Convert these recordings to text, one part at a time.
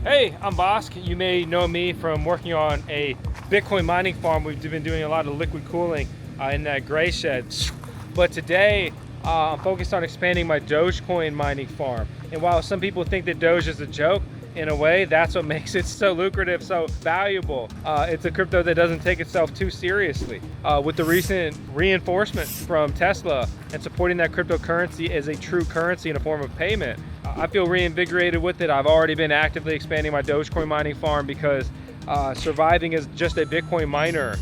Hey, I'm Vosk. You may know me from working on a Bitcoin mining farm. We've been doing a lot of liquid cooling in that gray shed. But today, I'm focused on expanding my Dogecoin mining farm. And while some people think that Doge is a joke, in a way, that's what makes it so lucrative, so valuable. It's a crypto that doesn't take itself too seriously. With the recent reinforcement from Tesla and supporting that cryptocurrency as a true currency in a form of payment, I feel reinvigorated with it. I've already been actively expanding my Dogecoin mining farm because surviving as just a Bitcoin miner,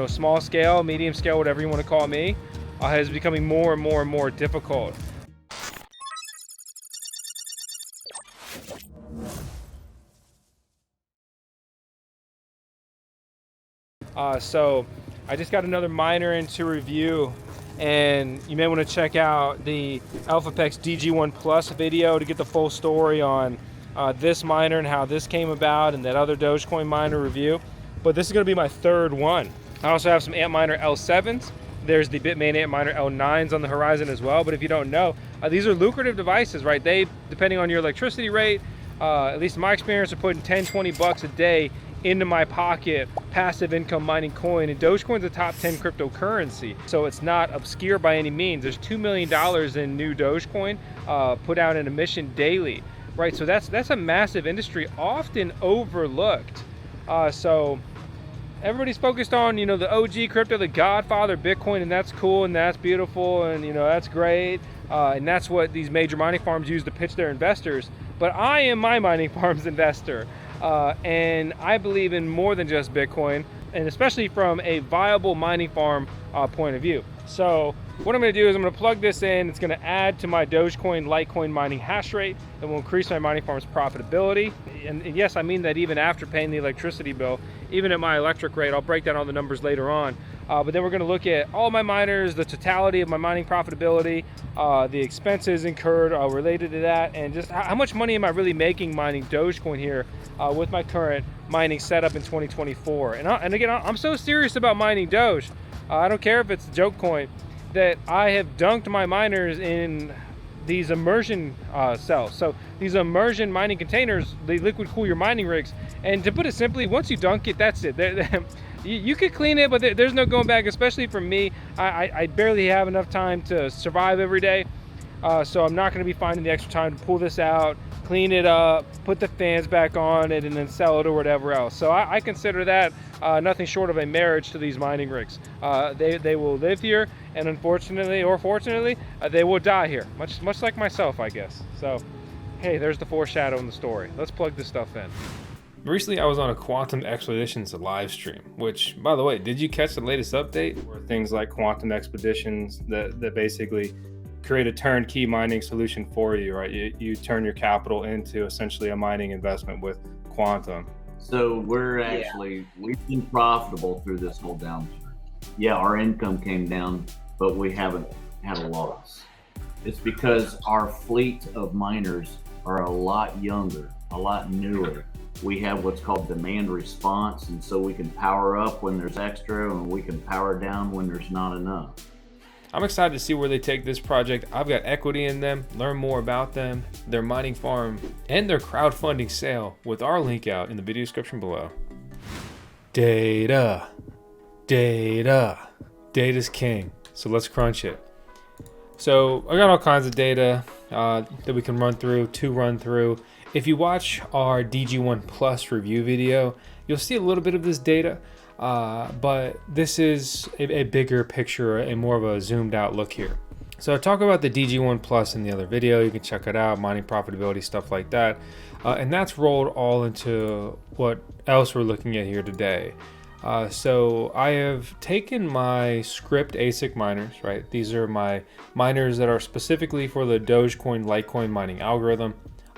small scale, medium scale, whatever you want to call me, is becoming more and more and more difficult. So I just got another miner into review, and you may want to check out the AlphaPex DG1 Plus video to get the full story on this miner and how this came about, and that other Dogecoin miner review. But this is going to be my third one. I also have some Antminer L7s. There's the Bitmain Antminer L9s on the horizon as well. But if you don't know, these are lucrative devices, right? They, depending on your electricity rate, at least in my experience, are putting 10-20 bucks a day into my pocket, passive income mining coin. And Dogecoin's a top 10 cryptocurrency, so it's not obscure by any means. There's $2 million in new Dogecoin put out in emission daily, right? So that's a massive industry, often overlooked. So everybody's focused on, the OG crypto, the godfather Bitcoin, and that's cool and that's beautiful and that's great. And that's what these major mining farms use to pitch their investors. But I am my mining farm's investor. And I believe in more than just Bitcoin, and especially from a viable mining farm point of view. So what I'm going to do is I'm going to plug this in. It's going to add to my Dogecoin Litecoin mining hash rate, and will increase my mining farm's profitability. And yes, I mean that even after paying the electricity bill, even at my electric rate. I'll break down all the numbers later on. But then we're going to look at all my miners, the totality of my mining profitability, the expenses incurred related to that, and just how much money am I really making mining Dogecoin here with my current mining setup in 2024. And again, I'm so serious about mining Doge. I don't care if it's a joke coin, that I have dunked my miners in these immersion cells. So these immersion mining containers, they liquid cool your mining rigs. And to put it simply, once you dunk it, that's it. You could clean it, but there's no going back, especially for me. I barely have enough time to survive every day. So I'm not going to be finding the extra time to pull this out, clean it up, put the fans back on it, and then sell it or whatever else. So I consider that nothing short of a marriage to these mining rigs. They will live here, and unfortunately or fortunately, they will die here, much like myself, I guess. So hey, there's the foreshadow in the story. Let's plug this stuff in. Recently, I was on a Quantum Expeditions live stream, which, by the way, did you catch the latest update? Or things like Quantum Expeditions that basically create a turnkey mining solution for you, right? You turn your capital into essentially a mining investment with Quantum. So we've been profitable through this whole downturn. Yeah, our income came down, but we haven't had a loss. It's because our fleet of miners are a lot younger, a lot newer. We have what's called demand response, and so we can power up when there's extra, and we can power down when there's not enough. I'm excited to see where they take this project. I've got equity in them, learn more about them, their mining farm, and their crowdfunding sale with our link out in the video description below. Data. Data's king. So let's crunch it. So I got all kinds of data that we can run through. If you watch our DG1 Plus review video, you'll see a little bit of this data. But this is a bigger picture, a more of a zoomed out look here. So I talk about the DG1 Plus in the other video. You can check it out, mining profitability, stuff like that. And that's rolled all into what else we're looking at here today. So I have taken my Scrypt ASIC miners, right? These are my miners that are specifically for the Dogecoin Litecoin mining algorithm.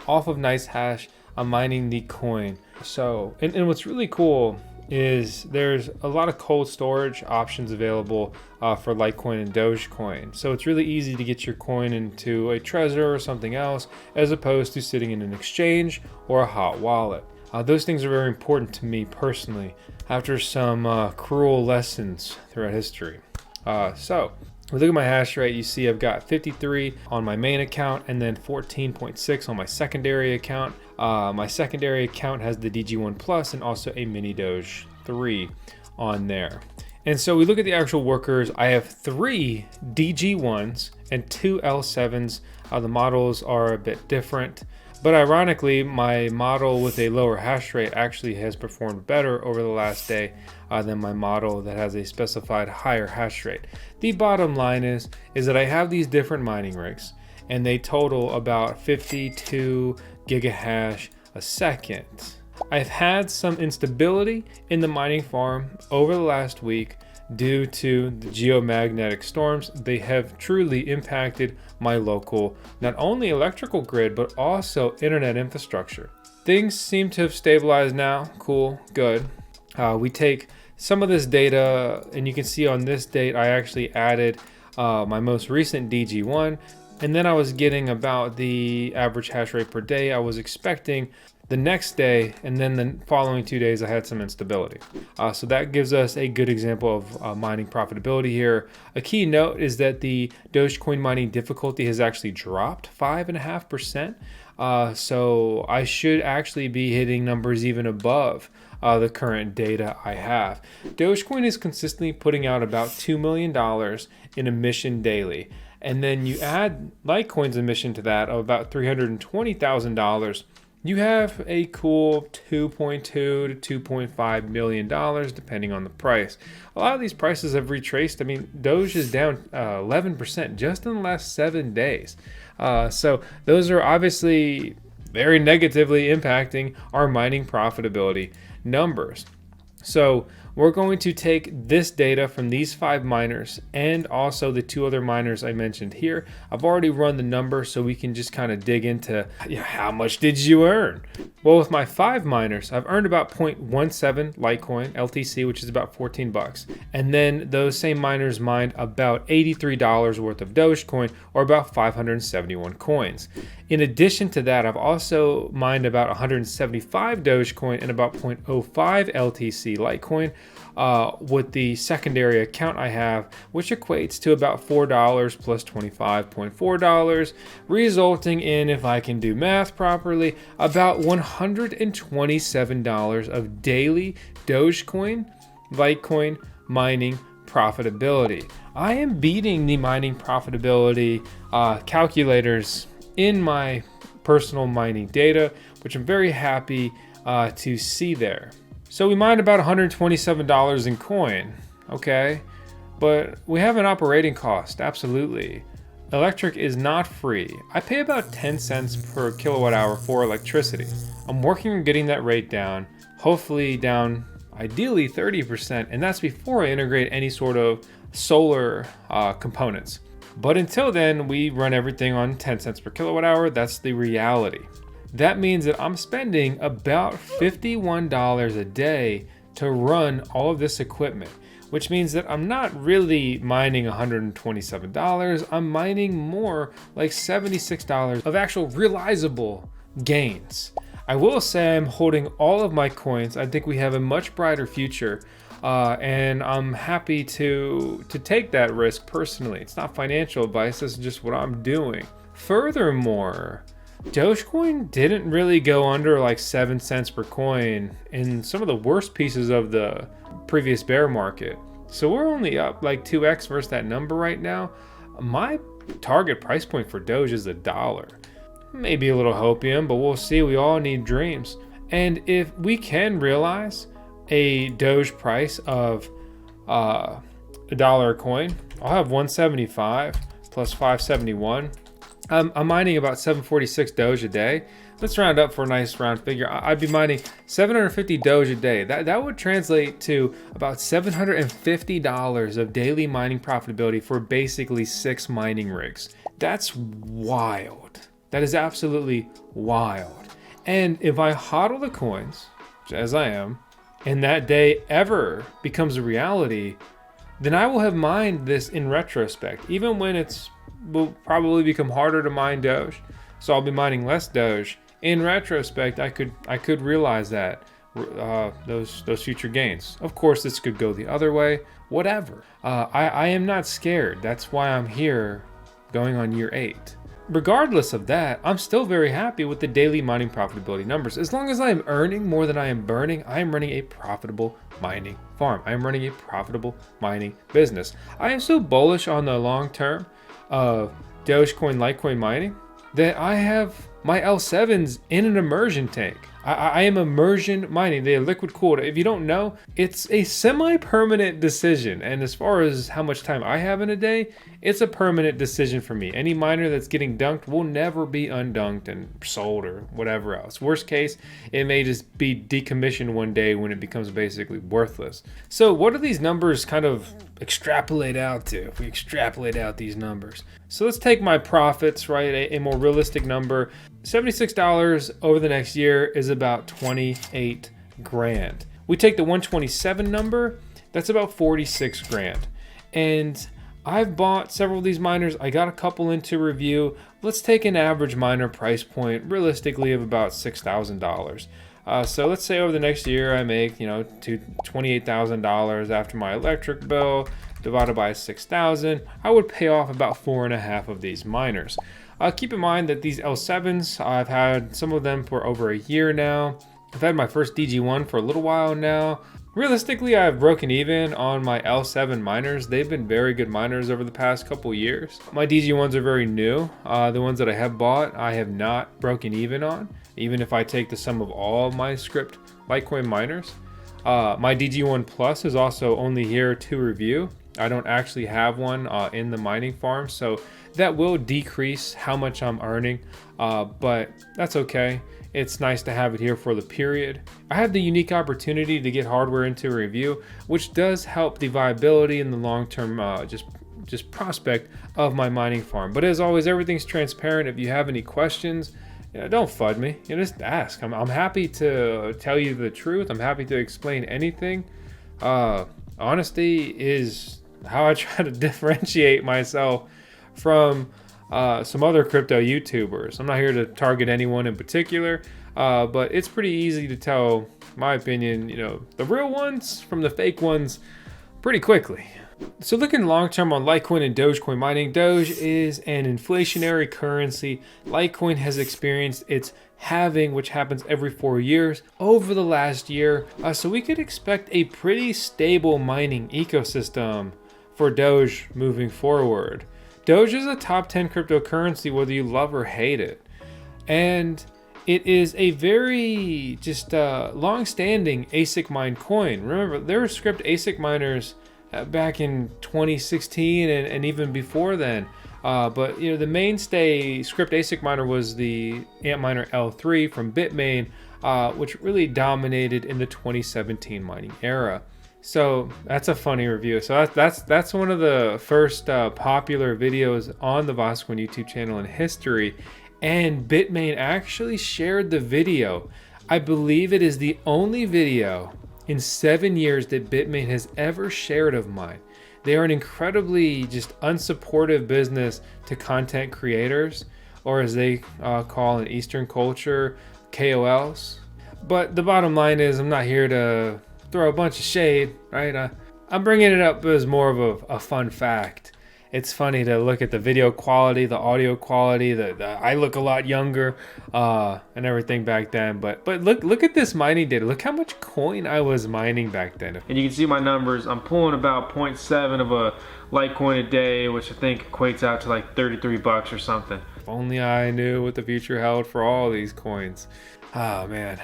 Off of NiceHash, I'm mining the coin. So, and what's really cool is there's a lot of cold storage options available for Litecoin and Dogecoin. So it's really easy to get your coin into a Trezor or something else, as opposed to sitting in an exchange or a hot wallet. Those things are very important to me personally, after some cruel lessons throughout history. So we look at my hash rate, you see I've got 53 on my main account and then 14.6 on my secondary account. My secondary account has the DG1 Plus and also a mini Doge 3 on there. And so we look at the actual workers. I have 3 DG1s and 2 L7s. The models are a bit different, but ironically, my model with a lower hash rate actually has performed better over the last day than my model that has a specified higher hash rate. The bottom line is that I have these different mining rigs, and they total about 52 gigahash a second. I've had some instability in the mining farm over the last week due to the geomagnetic storms. They have truly impacted my local, not only electrical grid, but also internet infrastructure. Things seem to have stabilized now. Cool, good. We take some of this data, and you can see on this date, I actually added my most recent DG1, and then I was getting about the average hash rate per day I was expecting the next day, and then the following 2 days I had some instability. So that gives us a good example of mining profitability here. A key note is that the Dogecoin mining difficulty has actually dropped 5.5%. So I should actually be hitting numbers even above the current data I have. Dogecoin is consistently putting out about $2 million in emission daily. And then you add Litecoin's emission to that of about $320,000. You have a cool $2.2 to $2.5 million, depending on the price. A lot of these prices have retraced. I mean, Doge is down 11% just in the last 7 days. So those are obviously very negatively impacting our mining profitability numbers. So we're going to take this data from these 5 miners and also the 2 other miners I mentioned here. I've already run the numbers so we can just kind of dig into how much did you earn? Well, with my 5 miners, I've earned about 0.17 Litecoin LTC, which is about 14 bucks. And then those same miners mined about $83 worth of Dogecoin, or about 571 coins. In addition to that, I've also mined about 175 Dogecoin and about 0.05 LTC Litecoin with the secondary account I have, which equates to about $4 plus $25.4, resulting in, if I can do math properly, about $127 of daily Dogecoin, Litecoin mining profitability. I am beating the mining profitability calculators in my personal mining data, which I'm very happy to see there. So we mined about $127 in coin, okay? But we have an operating cost, absolutely. Electric is not free. I pay about 10 cents per kilowatt hour for electricity. I'm working on getting that rate down, hopefully down ideally 30%, and that's before I integrate any sort of solar components. But until then, we run everything on 10 cents per kilowatt hour. That's the reality. That means that I'm spending about $51 a day to run all of this equipment, which means that I'm not really mining $127. I'm mining more like $76 of actual realizable gains. I will say I'm holding all of my coins. I think we have a much brighter future. And I'm happy to take that risk personally. It's not financial advice, this is just what I'm doing. Furthermore, Dogecoin didn't really go under like 7 cents per coin in some of the worst pieces of the previous bear market. So we're only up like 2x versus that number right now. My target price point for Doge is $1. Maybe a little hopium, but we'll see. We all need dreams. And if we can realize a Doge price of $1 a coin, I'll have 175 plus 571. I'm mining about 746 Doge a day. Let's round up for a nice round figure. I'd be mining 750 Doge a day. That would translate to about $750 of daily mining profitability for basically 6 mining rigs. That's wild. That is absolutely wild. And if I hodl the coins, as I am, and that day ever becomes a reality, then I will have mined this in retrospect, even when will probably become harder to mine Doge. So I'll be mining less Doge. In retrospect, I could realize that those future gains. Of course, this could go the other way. Whatever. I am not scared. That's why I'm here, going on year 8. regardless of that, I'm still very happy with the daily mining profitability numbers. As long as I'm earning more than I am burning, I am running a profitable mining farm. I am running a profitable mining business. I am so bullish on the long term of Dogecoin, Litecoin mining that I have my L7s in an immersion tank. I am immersion mining. They are liquid cooled. If you don't know, it's a semi-permanent decision. And as far as how much time I have in a day, it's a permanent decision for me. Any miner that's getting dunked will never be undunked and sold or whatever else. Worst case, it may just be decommissioned one day when it becomes basically worthless. So what do these numbers kind of extrapolate out to? If we extrapolate out these numbers. So let's take my profits, right? A more realistic number. $76 over the next year is about 28 grand. We take the 127 number, that's about 46 grand. And I've bought several of these miners. I got a couple into review. Let's take an average miner price point realistically of about $6,000. So let's say over the next year I make, $28,000 after my electric bill divided by 6,000. I would pay off about 4.5 of these miners. Keep in mind that these L7s, I've had some of them for over a year now. I've had my first DG1 for a little while now. Realistically, I've broken even on my L7 miners. They've been very good miners over the past couple years. My DG1s are very new. The ones that I have bought, I have not broken even on, even if I take the sum of all my Scrypt Litecoin miners. My DG1 Plus is also only here to review. I don't actually have one in the mining farm, so that will decrease how much I'm earning, but that's okay. It's nice to have it here for the period. I have the unique opportunity to get hardware into review, which does help the viability and the long-term just prospect of my mining farm. But as always, everything's transparent. If you have any questions, don't FUD me. Just ask. I'm happy to tell you the truth. I'm happy to explain anything. Honesty is how I try to differentiate myself from some other crypto YouTubers. I'm not here to target anyone in particular, but it's pretty easy to tell, my opinion, the real ones from the fake ones pretty quickly. So looking long-term on Litecoin and Dogecoin mining, Doge is an inflationary currency. Litecoin has experienced its halving, which happens every 4 years, over the last year. So we could expect a pretty stable mining ecosystem for Doge moving forward. Doge is a top 10 cryptocurrency, whether you love or hate it. And it is a very long-standing ASIC mined coin. Remember, there were Scrypt ASIC miners back in 2016 and even before then. But the mainstay Scrypt ASIC miner was the Antminer L9 from Bitmain, which really dominated in the 2017 mining era. So that's a funny review. So that's one of the first popular videos on the VoskCoin YouTube channel in history, and Bitmain actually shared the video. I believe it is the only video in 7 years that Bitmain has ever shared of mine. They are an incredibly just unsupportive business to content creators, or as they call in Eastern culture, KOLs. But the bottom line is, I'm not here to throw a bunch of shade, right? I'm bringing it up as more of a fun fact. It's funny to look at the video quality, the audio quality, I look a lot younger and everything back then. But look at this mining data. Look how much coin I was mining back then. And you can see my numbers. I'm pulling about 0.7 of a Litecoin a day, which I think equates out to like 33 bucks or something. If only I knew what the future held for all these coins. Oh man.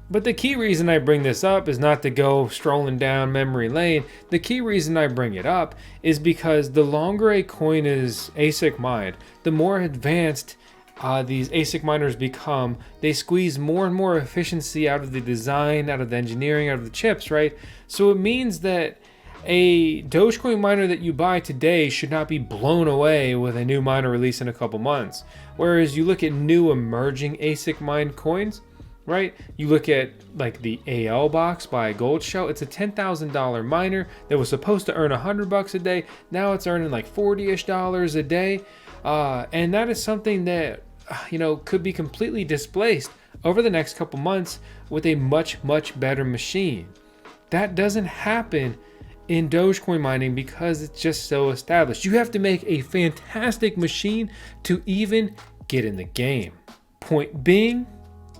But the key reason I bring this up is not to go strolling down memory lane. The key reason I bring it up is because the longer a coin is ASIC mined, the more advanced these ASIC miners become. They squeeze more and more efficiency out of the design, out of the engineering, out of the chips, right? So it means that a Dogecoin miner that you buy today should not be blown away with a new miner release in a couple months. Whereas you look at new emerging ASIC mined coins, right? You look at like the AL box by Gold Shell. It's a $10,000 miner that was supposed to earn $100 a day. Now it's earning like $40-ish a day. And that is something that, could be completely displaced over the next couple months with a much, much better machine. That doesn't happen in Dogecoin mining because it's just so established. You have to make a fantastic machine to even get in the game. Point being,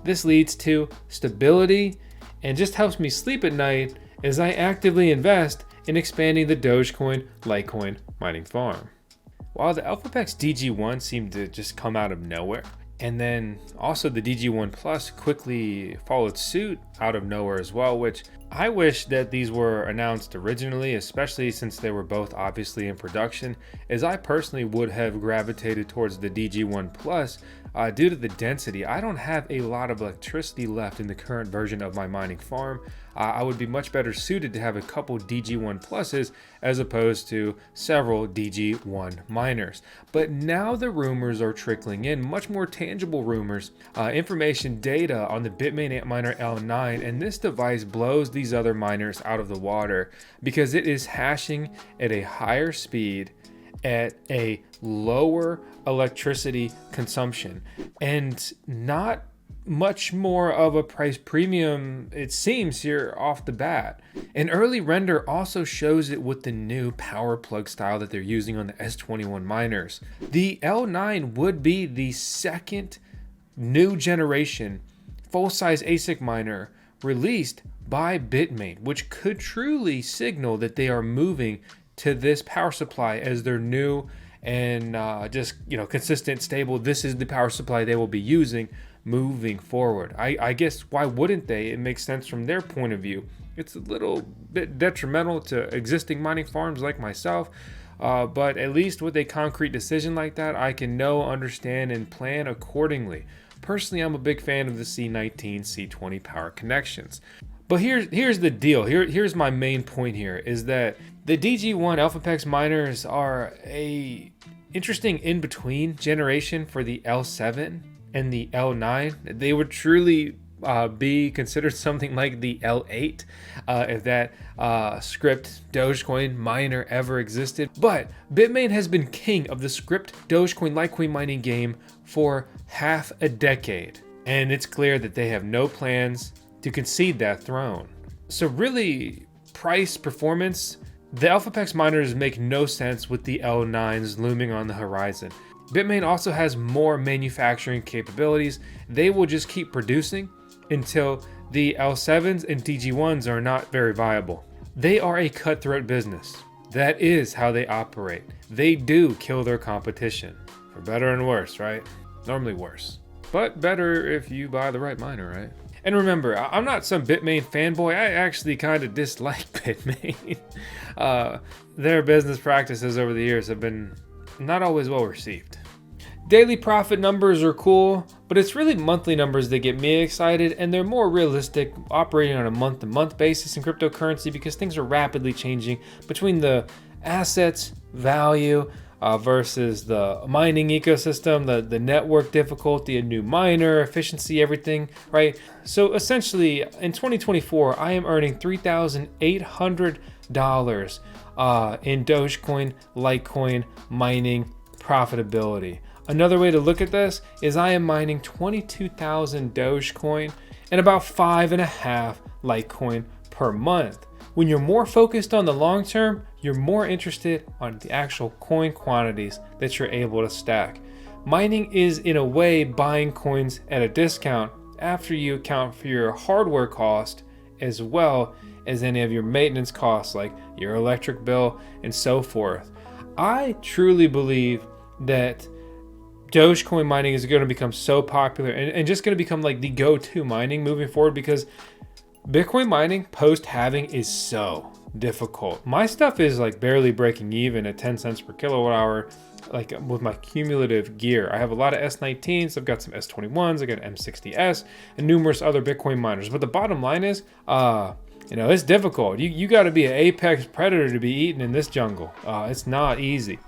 this leads to stability and just helps me sleep at night as I actively invest in expanding the Dogecoin Litecoin mining farm. While the AlphaPex DG1 seemed to just come out of nowhere, and then also the DG1 Plus quickly followed suit out of nowhere as well, which I wish that these were announced originally, especially since they were both obviously in production, as I personally would have gravitated towards the DG1 Plus due to the density. I don't have a lot of electricity left in the current version of my mining farm. I would be much better suited to have a couple DG1 Pluses as opposed to several DG1 miners. But now the rumors are trickling in, much more tangible rumors, information data on the Bitmain Antminer L9, and this device blows these other miners out of the water because it is hashing at a higher speed at a lower electricity consumption and not much more of a price premium, it seems, here off the bat. An early render also shows it with the new power plug style that they're using on the S21 miners. The L9 would be the second new generation full-size ASIC miner released by Bitmain, which could truly signal that they are moving to this power supply as their new and just consistent, stable. This is the power supply they will be using moving forward. I guess why wouldn't they? It makes sense from their point of view. It's a little bit detrimental to existing mining farms like myself, but at least with a concrete decision like that, I can know, understand, and plan accordingly. Personally, I'm a big fan of the C19, C20 power connections. But here's the deal. Here's my main point here is that the DG1 AlphaPex miners are a interesting in-between generation for the L7 and the L9. They would truly be considered something like the L8 if that Scrypt Dogecoin miner ever existed. But Bitmain has been king of the Scrypt Dogecoin Litecoin mining game for half a decade, and it's clear that they have no plans to concede that throne. So really, price performance, the AlphaPex miners make no sense with the L9s looming on the horizon. Bitmain also has more manufacturing capabilities. They will just keep producing until the L7s and DG1s are not very viable. They are a cutthroat business. That is how they operate. They do kill their competition. For better and worse, right? Normally worse. But better if you buy the right miner, right? And remember, I'm not some Bitmain fanboy. I actually kind of dislike Bitmain. Their business practices over the years have been not always well received. Daily profit numbers are cool, but it's really monthly numbers that get me excited, and they're more realistic operating on a month-to-month basis in cryptocurrency because things are rapidly changing between the assets value versus the mining ecosystem, the network difficulty, a new miner, efficiency, everything, right? So essentially, in 2024, I am earning $3,800 in Dogecoin, Litecoin mining profitability. Another way to look at this is I am mining 22,000 Dogecoin and about 5.5 Litecoin per month. When you're more focused on the long term, you're more interested on the actual coin quantities that you're able to stack. Mining is in a way buying coins at a discount after you account for your hardware cost as well as any of your maintenance costs like your electric bill and so forth. I truly believe that Dogecoin mining is going to become so popular and just going to become like the go-to mining moving forward because Bitcoin mining post-halving is so difficult. My stuff is like barely breaking even at 10 cents per kilowatt hour, like with my cumulative gear. I have a lot of S19s, I've got some S21s, I got an M60S, and numerous other Bitcoin miners. But the bottom line is, it's difficult. You got to be an apex predator to be eaten in this jungle. It's not easy.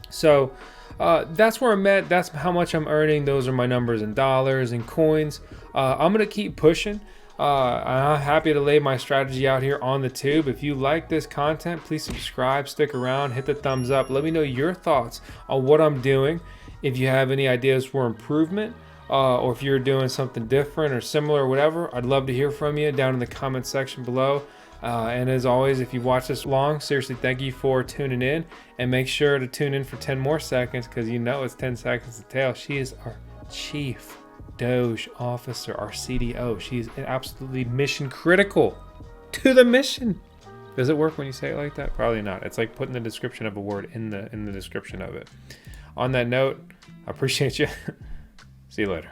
So that's where I'm at. That's how much I'm earning. Those are my numbers in dollars and coins. I'm going to keep pushing. I'm happy to lay my strategy out here on the tube. If you like this content, please subscribe, stick around, hit the thumbs up. Let me know your thoughts on what I'm doing. If you have any ideas for improvement, or if you're doing something different or similar or whatever, I'd love to hear from you down in the comment section below. And as always, if you watch this long, seriously, thank you for tuning in, and make sure to tune in for 10 more seconds, because you know it's 10 seconds to tell. She is our chief Doge officer, our CDO. She's absolutely mission critical to the mission. Does it work when you say it like that? Probably not. It's like putting the description of a word in the description of it. On that note, I appreciate you. See you later.